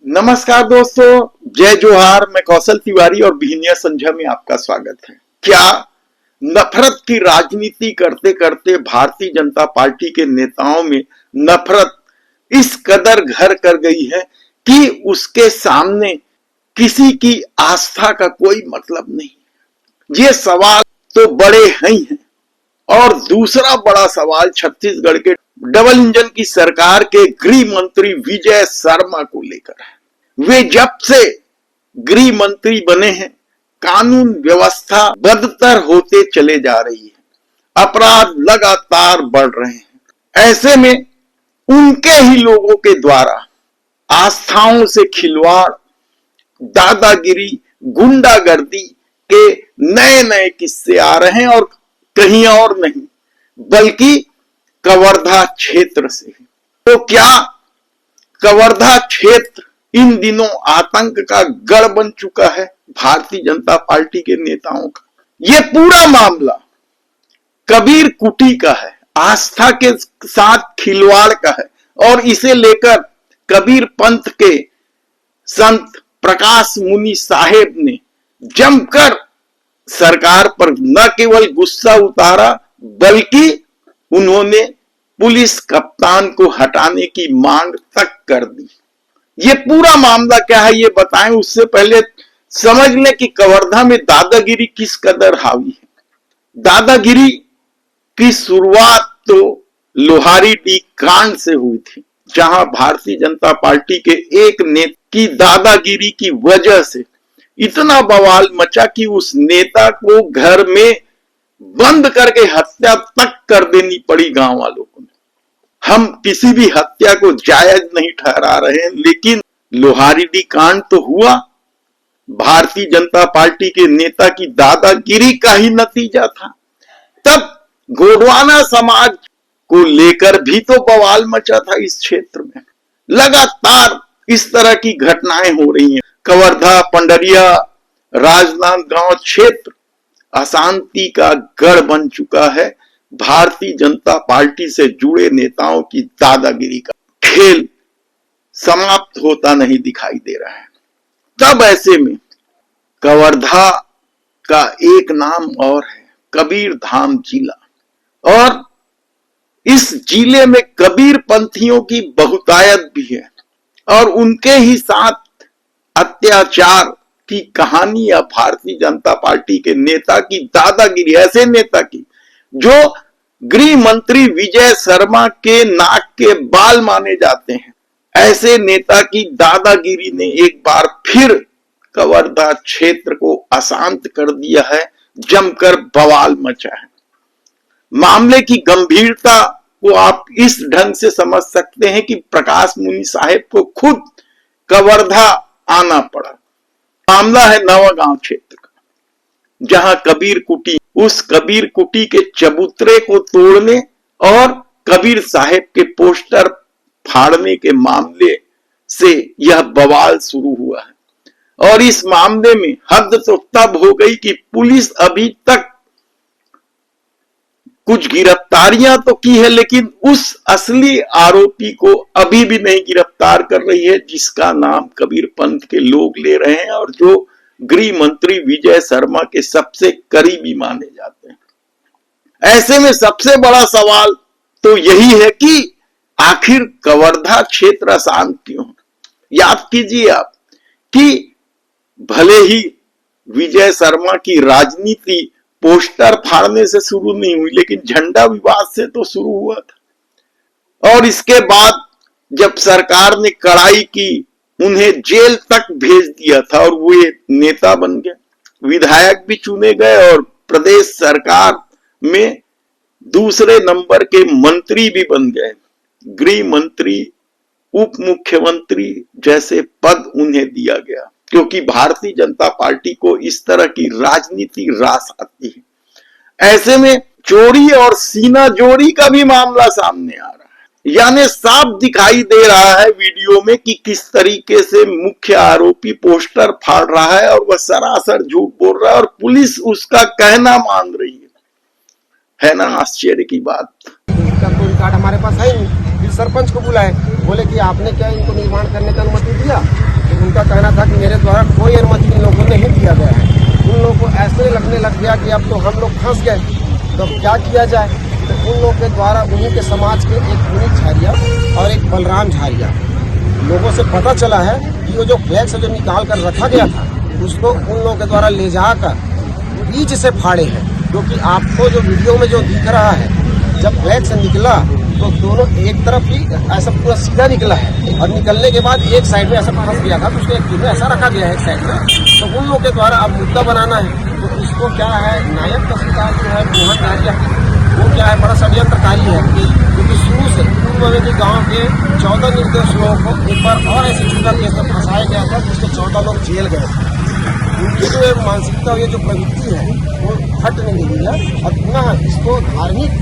नमस्कार दोस्तों, जय जोहार। मैं कौशल तिवारी और बिहनिया संझा में आपका स्वागत है। क्या नफरत की राजनीति करते करते भारतीय जनता पार्टी के नेताओं में नफरत इस कदर घर कर गई है कि उसके सामने किसी की आस्था का कोई मतलब नहीं। ये सवाल तो बड़े ही हैं। और दूसरा बड़ा सवाल छत्तीसगढ़ के डबल इंजन की सरकार के गृह मंत्री विजय शर्मा को लेकर है। वे जब से गृह मंत्री बने हैं, कानून व्यवस्था बदतर होते चले जा रही है, अपराध लगातार बढ़ रहे हैं। ऐसे में उनके ही लोगों के द्वारा आस्थाओं से खिलवाड़, दादागिरी, गुंडागर्दी के नए नए किस्से आ रहे हैं और कहीं और नहीं बल्कि कवर्धा क्षेत्र से। तो क्या कवर्धा क्षेत्र इन दिनों आतंक का गढ़ बन चुका है भारतीय जनता पार्टी के नेताओं का? ये पूरा मामला कबीर कुटी का है, आस्था के साथ खिलवाड़ का है और इसे लेकर कबीर पंथ के संत प्रकाश मुनि साहेब ने जमकर सरकार पर न केवल गुस्सा उतारा बल्कि उन्होंने पुलिस कप्तान को हटाने की मांग तक कर दी। ये पूरा मामला क्या है ये बताएं, उससे पहले समझ लें कि कवर्धा में दादागिरी किस कदर हावी है। दादागिरी की शुरुआत तो लोहारीडीह कांड से हुई थी, जहां भारतीय जनता पार्टी के एक नेता की दादागिरी की वजह से इतना बवाल मचा कि उस नेता को घर में बंद करके हत्या तक कर देनी पड़ी गांव वालों को। हम किसी भी हत्या को जायज नहीं ठहरा रहे हैं, लेकिन लोहारीडीह कांड तो हुआ भारतीय जनता पार्टी के नेता की दादागिरी का ही नतीजा था। तब गोंडवाना समाज को लेकर भी तो बवाल मचा था इस क्षेत्र में। लगातार इस तरह की घटनाएं हो रही हैं। कवर्धा, पंडरिया, राजनांदगांव क्षेत्र अशांति का गढ़ बन चुका है। भारतीय जनता पार्टी से जुड़े नेताओं की दादागिरी का खेल समाप्त होता नहीं दिखाई दे रहा है। तब ऐसे में कवर्धा का एक नाम और है, कबीर धाम जिला, और इस जिले में कबीर पंथियों की बहुतायत भी है और उनके ही साथ अत्याचार की कहानी या भारतीय जनता पार्टी के नेता की दादागिरी, ऐसे नेता की जो गृह मंत्री विजय शर्मा के नाक के बाल माने जाते हैं, ऐसे नेता की दादागिरी ने एक बार फिर कवर्धा क्षेत्र को अशांत कर दिया है, जमकर बवाल मचा है। मामले की गंभीरता को आप इस ढंग से समझ सकते हैं कि प्रकाश मुनि साहेब को खुद कवर्धा आना पड़ा। मामला है नवागांव क्षेत्र का, जहां कबीर कुटी, उस कबीर कुटी के चबूतरे को तोड़ने और कबीर साहेब के पोस्टर फाड़ने के मामले से यह बवाल शुरू हुआ है। और इस मामले में हद तो तब हो गई कि पुलिस अभी तक कुछ गिरफ्तारियां तो की है, लेकिन उस असली आरोपी को अभी भी नहीं गिरफ्तार कर रही है, जिसका नाम कबीर पंथ के लोग ले रहे हैं और जो गृह मंत्री विजय शर्मा के सबसे करीबी माने जाते हैं। ऐसे में सबसे बड़ा सवाल तो यही है कि आखिर कवर्धा क्षेत्र अशांत क्यों? याद कीजिए आप कि भले ही विजय शर्मा की राजनीति पोस्टर फाड़ने से शुरू नहीं हुई, लेकिन झंडा विवाद से तो शुरू हुआ था। और इसके बाद जब सरकार ने कड़ाई की, उन्हें जेल तक भेज दिया था और वो नेता बन गए, विधायक भी चुने गए और प्रदेश सरकार में दूसरे नंबर के मंत्री भी बन गए। गृह मंत्री, उप मुख्यमंत्री जैसे पद उन्हें दिया गया, क्योंकि भारतीय जनता पार्टी को इस तरह की राजनीति रास आती है। ऐसे में चोरी और सीना जोड़ी का भी मामला सामने आ रहा है, यानी साफ दिखाई दे रहा है वीडियो में कि किस तरीके से मुख्य आरोपी पोस्टर फाड़ रहा है और वह सरासर झूठ बोल रहा है और पुलिस उसका कहना मान रही है ना? आश्चर्य की बात। इसका कोई रिकॉर्ड हमारे पास है नहीं। सरपंच को बुलाए, बोले कि आपने क्या इनको निर्माण करने की अनुमति दिया? उनका कहना था कि मेरे द्वारा कोई अनुमति इन लोगों ने नहीं दिया गया है। उन लोगों को ऐसे लगने लग गया कि अब तो हम लोग फंस गए, तो अब क्या किया जाए। तो उन लोगों के द्वारा उन्हीं के समाज के एक पुनीत झारिया और एक बलराम झारिया, लोगों से पता चला है कि वो जो फ्लैक्स जो निकाल कर रखा गया था उसको उन लोगों के द्वारा ले जाकर बीच से फाड़े हैं। क्योंकि आपको जो वीडियो में जो दिख रहा है, जब फ्लैक्स निकला तो दोनों एक तरफ ही ऐसा पूरा सीधा निकला है और निकलने के बाद एक साइड में ऐसा फंस गया था, तो उसको एक में ऐसा रखा गया है एक साइड में। तो उन लोगों के द्वारा अब मुद्दा बनाना है, तो इसको क्या है, नायब तहसीलदार जो है मोहन नारिया, वो क्या है, बड़ा षड्यंत्रकारी है। क्योंकि शुरू से पूर्व में भी गाँव के 14 निर्दोष लोगों को एक बार और ऐसे झूठा केस में फंसाया गया था, जिसके 14 लोग जेल गए थे। उनकी जो ये मानसिकता, ये जो प्रवृत्ति है वो हट नहीं रही है और पुनः इसको धार्मिक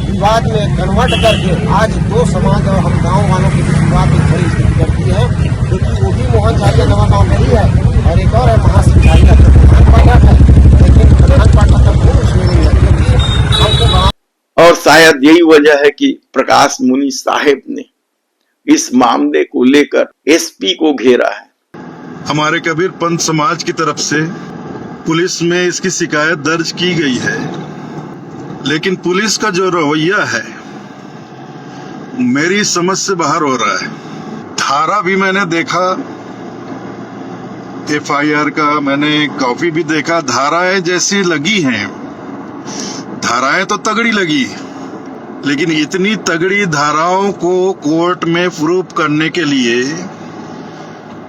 विवाद में कन्वर्ट करके आज दो समाज और हम गांव वालों के बीच विवाद की बड़ी स्थिति करती है। क्योंकि वो भी मोहन झारिया नवा गाँव में ही है और एक और है महासिंह झारिया जो प्रधान पाठक है, लेकिन प्रधान पाठक का कोई उसमें नहीं है। क्योंकि हमको गाँव और शायद यही वजह है कि प्रकाश मुनि साहेब ने इस मामले को लेकर एसपी को घेरा है। हमारे कबीर पंथ समाज की तरफ से पुलिस में इसकी शिकायत दर्ज की गई है, लेकिन पुलिस का जो रवैया है मेरी समझ से बाहर हो रहा है। धारा भी मैंने देखा, एफआईआर का मैंने कॉपी भी देखा, धाराएं जैसी लगी हैं, धाराएं तो तगड़ी लगी, लेकिन इतनी तगड़ी धाराओं को कोर्ट में प्रूफ करने के लिए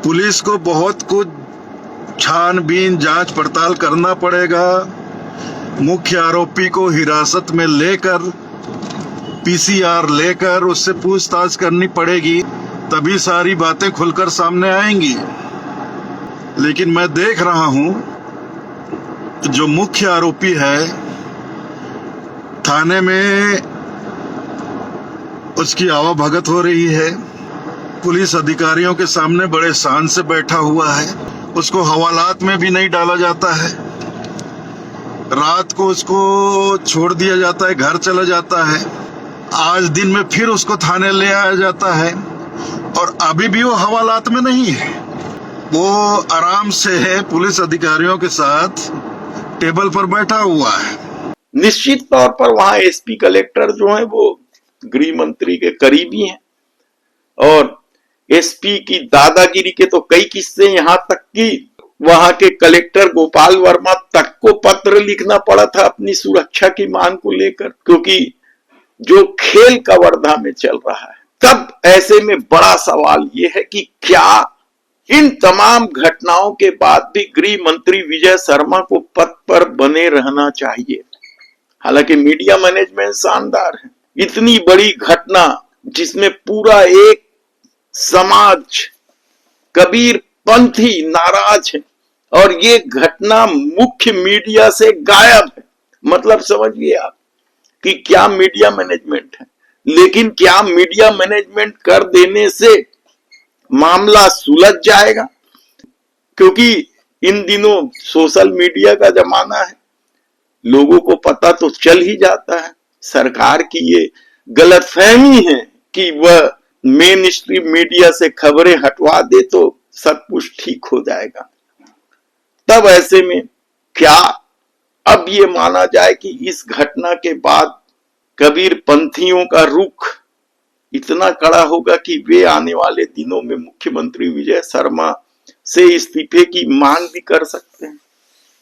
पुलिस को बहुत कुछ छानबीन जांच पड़ताल करना पड़ेगा। मुख्य आरोपी को हिरासत में लेकर पीसीआर लेकर उससे पूछताछ करनी पड़ेगी, तभी सारी बातें खुलकर सामने आएंगी। लेकिन मैं देख रहा हूं जो मुख्य आरोपी है थाने में उसकी आवाभगत हो रही है, पुलिस अधिकारियों के सामने बड़े शान से बैठा हुआ है, उसको हवालात में भी नहीं डाला जाता है, रात को उसको छोड़ दिया जाता है, घर चला जाता है, आज दिन में फिर उसको थाने ले आया जाता है और अभी भी वो हवालात में नहीं है। वो आराम से पुलिस अधिकारियों के साथ टेबल पर बैठा हुआ है। निश्चित तौर पर वहां एसपी कलेक्टर जो है वो गृह मंत्री के करीबी हैं और एसपी की दादागिरी के तो कई किस्से, यहां तक कि वहां के कलेक्टर गोपाल वर्मा तक को पत्र लिखना पड़ा था अपनी सुरक्षा की मांग को लेकर, क्योंकि जो खेल कवर्धा में चल रहा है। तब ऐसे में बड़ा सवाल यह है कि क्या इन तमाम घटनाओं के बाद भी गृह मंत्री विजय शर्मा को पद पर बने रहना चाहिए। हालांकि मीडिया मैनेजमेंट शानदार है। इतनी बड़ी घटना जिसमें पूरा एक समाज कबीर पंथी नाराज है और ये घटना मुख्य मीडिया से गायब है। मतलब समझिए आप कि क्या मीडिया मैनेजमेंट है। लेकिन क्या मीडिया मैनेजमेंट कर देने से मामला सुलझ जाएगा? क्योंकि इन दिनों सोशल मीडिया का जमाना है, लोगों को पता तो चल ही जाता है। सरकार की ये गलतफहमी है कि वह मेन स्ट्रीम मीडिया से खबरें हटवा दे तो सब कुछ ठीक हो जाएगा। तब ऐसे में क्या अब ये माना जाए कि इस घटना के बाद कबीर पंथियों का रुख इतना कड़ा होगा कि वे आने वाले दिनों में मुख्यमंत्री विजय शर्मा से इस्तीफे की मांग भी कर सकते हैं।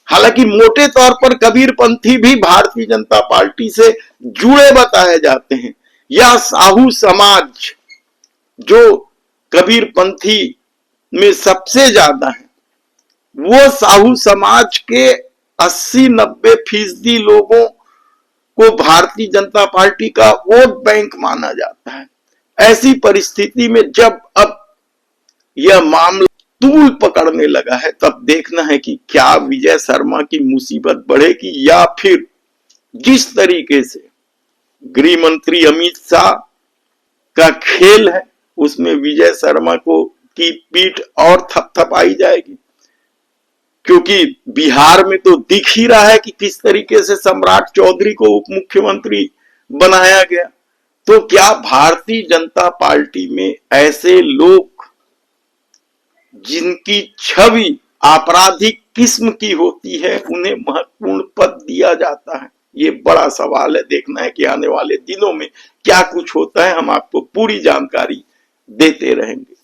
हालांकि मोटे तौर पर कबीर पंथी भी भारतीय जनता पार्टी से जुड़े बताए जाते हैं। यह साहू समाज जो कबीर पंथी में सबसे ज्यादा है, वो साहू समाज के 80-90% लोगों को भारतीय जनता पार्टी का वोट बैंक माना जाता है। ऐसी परिस्थिति में जब अब यह मामला तूल पकड़ने लगा है, तब देखना है कि क्या विजय शर्मा की मुसीबत बढ़ेगी या फिर जिस तरीके से गृह मंत्री अमित शाह का खेल है उसमें विजय शर्मा को की पीठ और थपथपाई जाएगी। क्योंकि बिहार में तो दिख ही रहा है कि किस तरीके से सम्राट चौधरी को उप मुख्यमंत्री बनाया गया। तो क्या भारतीय जनता पार्टी में ऐसे लोग जिनकी छवि आपराधिक किस्म की होती है उन्हें महत्वपूर्ण पद दिया जाता है। ये बड़ा सवाल है, देखना है कि आने वाले दिनों में क्या कुछ होता है। हम आपको पूरी जानकारी देते रहेंगे।